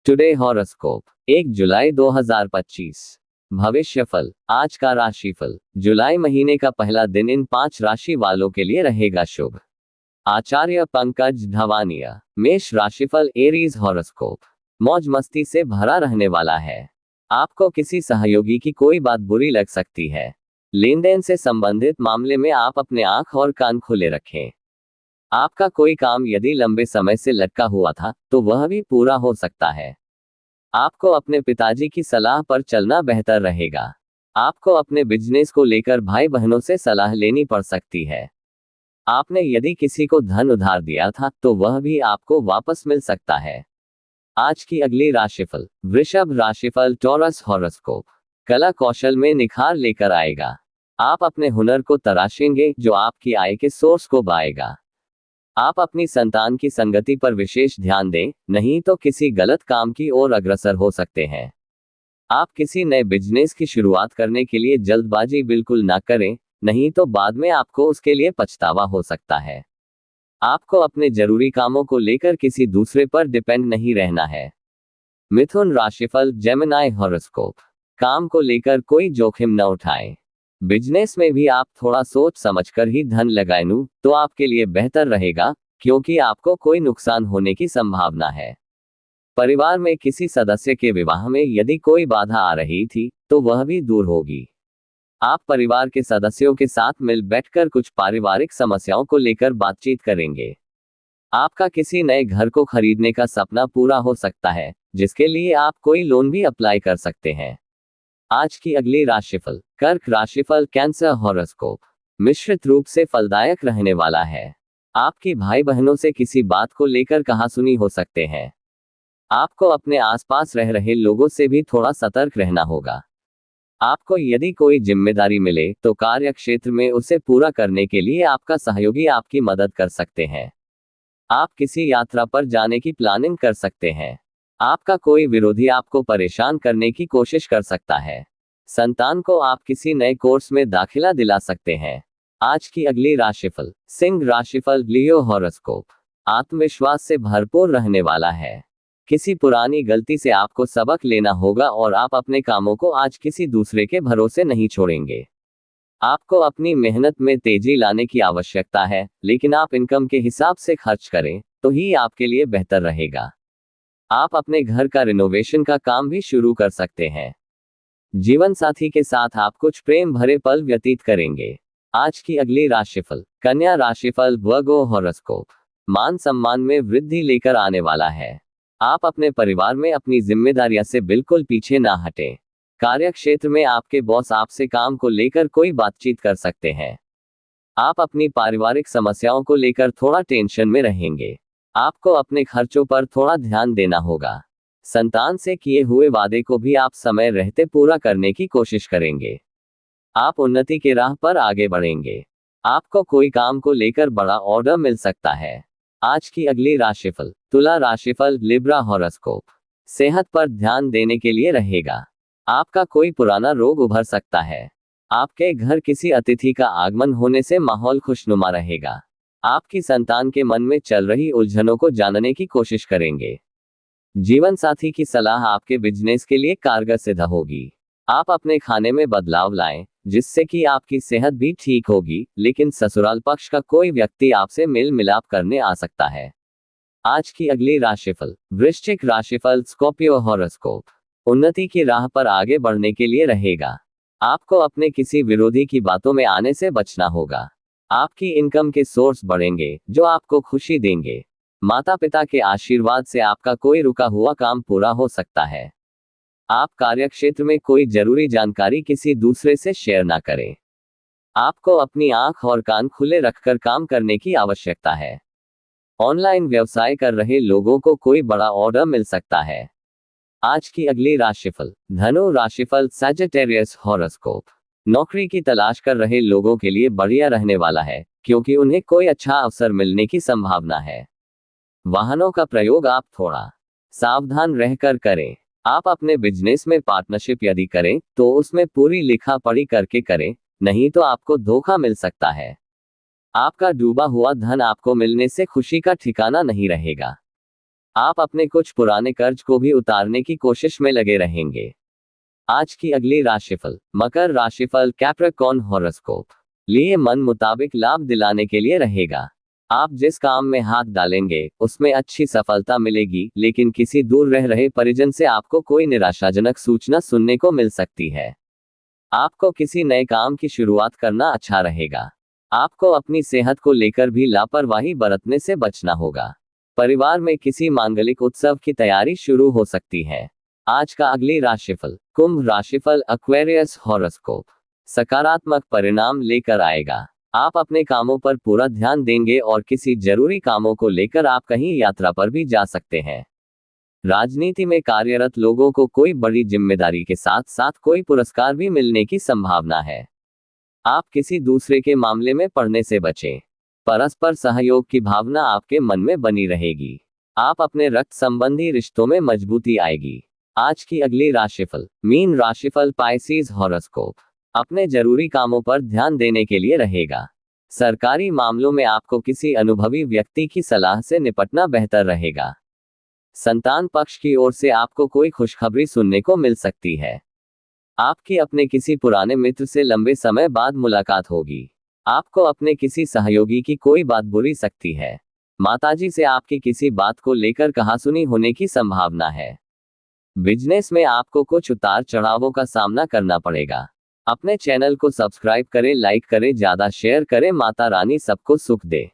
Today horoscope 1 जुलाई 2025। भविष्यफल। आज का राशिफल। जुलाई महीने का पहला दिन इन 5 राशि वालों के लिए रहेगा शुभ। आचार्य पंकज धवानिया। मेष राशिफल। Aries horoscope. मौज मस्ती से भरा रहने वाला है। आपको किसी सहयोगी की कोई बात बुरी लग सकती है। लेन देन से संबंधित मामले में आप अपने आंख और कान खुले रखें। आपका कोई काम यदि लंबे समय से लटका हुआ था तो वह भी पूरा हो सकता है। आपको अपने पिताजी की सलाह पर चलना बेहतर रहेगा। आपको अपने बिजनेस को लेकर भाई बहनों से सलाह लेनी पड़ सकती है। आपने यदि किसी को धन उधार दिया था तो वह भी आपको वापस मिल सकता है। आज की अगली राशिफल। वृषभ राशिफल। Taurus horoscope. कला कौशल में निखार लेकर आएगा। आप अपने हुनर को तराशेंगे जो आपकी आय के सोर्स को बढ़ाएगा। आप अपनी संतान की संगति पर विशेष ध्यान दें, नहीं तो किसी गलत काम की ओर अग्रसर हो सकते हैं। आप किसी नए बिजनेस की शुरुआत करने के लिए जल्दबाजी बिल्कुल ना करें, नहीं तो बाद में आपको उसके लिए पछतावा हो सकता है। आपको अपने जरूरी कामों को लेकर किसी दूसरे पर डिपेंड नहीं रहना है। मिथुन राशिफल। Gemini horoscope. काम को लेकर कोई जोखिम न उठाएं। बिजनेस में भी आप थोड़ा सोच समझकर ही धन लगाएं तो आपके लिए बेहतर रहेगा, क्योंकि आपको कोई नुकसान होने की संभावना है। परिवार में किसी सदस्य के विवाह में यदि कोई बाधा आ रही थी तो वह भी दूर होगी। आप परिवार के सदस्यों के साथ मिल बैठकर कुछ पारिवारिक समस्याओं को लेकर बातचीत करेंगे। आपका किसी नए घर को खरीदने का सपना पूरा हो सकता है, जिसके लिए आप कोई लोन भी अप्लाई कर सकते हैं। आज की अगली राशिफल। कर्क राशिफल। Cancer horoscope. मिश्रित रूप से फलदायक रहने वाला है। आपकी भाई बहनों से किसी बात को लेकर कहासुनी हो सकते हैं। आपको अपने आसपास रह रहे लोगों से भी थोड़ा सतर्क रहना होगा। आपको यदि कोई जिम्मेदारी मिले तो कार्य क्षेत्र में उसे पूरा करने के लिए आपका सहयोगी आपकी मदद कर सकते हैं। आप किसी यात्रा पर जाने की प्लानिंग कर सकते हैं। आपका कोई विरोधी आपको परेशान करने की कोशिश कर सकता है। संतान को आप किसी नए कोर्स में दाखिला दिला सकते हैं। आज की अगली राशिफल। सिंह राशिफल। लियो हॉरोस्कोप। आत्मविश्वास से भरपूर रहने वाला है। किसी पुरानी गलती से आपको सबक लेना होगा और आप अपने कामों को आज किसी दूसरे के भरोसे नहीं छोड़ेंगे। आपको अपनी मेहनत में तेजी लाने की आवश्यकता है, लेकिन आप इनकम के हिसाब से खर्च करें तो ही आपके लिए बेहतर रहेगा। आप अपने घर का रिनोवेशन का काम भी शुरू कर सकते हैं। जीवन साथी के साथ आप कुछ प्रेम भरे पल व्यतीत करेंगे। आज की अगली राशिफल। कन्या राशिफल। वर्गो हॉरोस्कोप। मान सम्मान में वृद्धि लेकर आने वाला है। आप अपने परिवार में अपनी जिम्मेदारियां से बिल्कुल पीछे ना हटें। कार्य क्षेत्र में आपके बॉस आपसे काम को लेकर कोई बातचीत कर सकते हैं। आप अपनी पारिवारिक समस्याओं को लेकर थोड़ा टेंशन में रहेंगे। आपको अपने खर्चों पर थोड़ा ध्यान देना होगा। संतान से किए हुए वादे को भी आप समय रहते पूरा करने की कोशिश करेंगे। आप उन्नति के राह पर आगे बढ़ेंगे। आपको कोई काम को लेकर बड़ा ऑर्डर मिल सकता है। आज की अगली राशिफल। तुला राशिफल। Libra horoscope. सेहत पर ध्यान देने के लिए रहेगा। आपका कोई पुराना रोग उभर सकता है। आपके घर किसी अतिथि का आगमन होने से माहौल खुशनुमा रहेगा। आपकी संतान के मन में चल रही उलझनों को जानने की कोशिश करेंगे। जीवन साथी की सलाह आपके बिजनेस के लिए कारगर सिद्ध होगी। आप अपने खाने में बदलाव लाएं, जिससे कि आपकी सेहत भी ठीक होगी, लेकिन ससुराल पक्ष का कोई व्यक्ति आपसे मेल मिलाप करने आ सकता है। आज की अगली राशिफल। वृश्चिक राशिफल। Scorpio horoscope. उन्नति की राह पर आगे बढ़ने के लिए रहेगा। आपको अपने किसी विरोधी की बातों में आने से बचना होगा। आपकी इनकम के सोर्स बढ़ेंगे जो आपको खुशी देंगे। माता पिता के आशीर्वाद से आपका कोई रुका हुआ काम पूरा हो सकता है। आप कार्यक्षेत्र में कोई जरूरी जानकारी किसी दूसरे से शेयर ना करें। आपको अपनी आंख और कान खुले रखकर काम करने की आवश्यकता है। ऑनलाइन व्यवसाय कर रहे लोगों को कोई बड़ा ऑर्डर मिल सकता है। आज की अगली राशिफल। धनु राशिफल। Sagittarius horoscope. नौकरी की तलाश कर रहे लोगों के लिए बढ़िया रहने वाला है, क्योंकि उन्हें कोई अच्छा अवसर मिलने की संभावना है। वाहनों का प्रयोग आप थोड़ा सावधान रहकर करें। आप अपने बिजनेस में पार्टनरशिप यदि करें तो उसमें पूरी लिखा पढ़ी करके करें, नहीं तो आपको धोखा मिल सकता है। आपका डूबा हुआ धन आपको मिलने से खुशी का ठिकाना नहीं रहेगा। आप अपने कुछ पुराने कर्ज को भी उतारने की कोशिश में लगे रहेंगे। आज की अगली राशिफल। मकर राशिफल, कैप्रिकॉर्न हॉरोस्कोप लिए मन मुताबिक लाभ दिलाने के लिए रहेगा। आप जिस काम में हाथ डालेंगे उसमें अच्छी सफलता मिलेगी, लेकिन किसी दूर रह रहे परिजन से आपको कोई निराशाजनक सूचना सुनने को मिल सकती है। आपको किसी नए काम की शुरुआत करना अच्छा रहेगा। आपको अपनी सेहत को लेकर भी लापरवाही बरतने से बचना होगा। परिवार में किसी मांगलिक उत्सव की तैयारी शुरू हो सकती है। आज का अगली राशिफल। कुंभ राशिफल, एक्वेरियस हॉरोस्कोप सकारात्मक परिणाम लेकर आएगा। आप अपने कामों पर पूरा ध्यान देंगे और किसी जरूरी कामों को लेकर आप कहीं यात्रा पर भी जा सकते हैं। राजनीति में कार्यरत लोगों को कोई बड़ी जिम्मेदारी के साथ साथ कोई पुरस्कार भी मिलने की संभावना है। आप किसी दूसरे के मामले में पड़ने से बचें। परस्पर सहयोग की भावना आपके मन में बनी रहेगी। आप अपने रक्त संबंधी रिश्तों में मजबूती आएगी। आज की अगली राशिफल। मीन राशिफल, पाइसेस हॉरोस्कोप अपने जरूरी कामों पर ध्यान देने के लिए रहेगा। सरकारी मामलों में आपको किसी अनुभवी व्यक्ति की सलाह से निपटना बेहतर रहेगा। संतान पक्ष की ओर से आपको कोई खुशखबरी सुनने को मिल सकती है। आपकी अपने किसी पुराने मित्र से लंबे समय बाद मुलाकात होगी। आपको अपने किसी सहयोगी की कोई बात बुरी सकती है। माताजी से आपकी किसी बात को लेकर कहासुनी होने की संभावना है। बिजनेस में आपको कुछ उतार चढ़ावों का सामना करना पड़ेगा। अपने चैनल को सब्सक्राइब करें, लाइक करें, ज्यादा शेयर करें। माता रानी सबको सुख दे।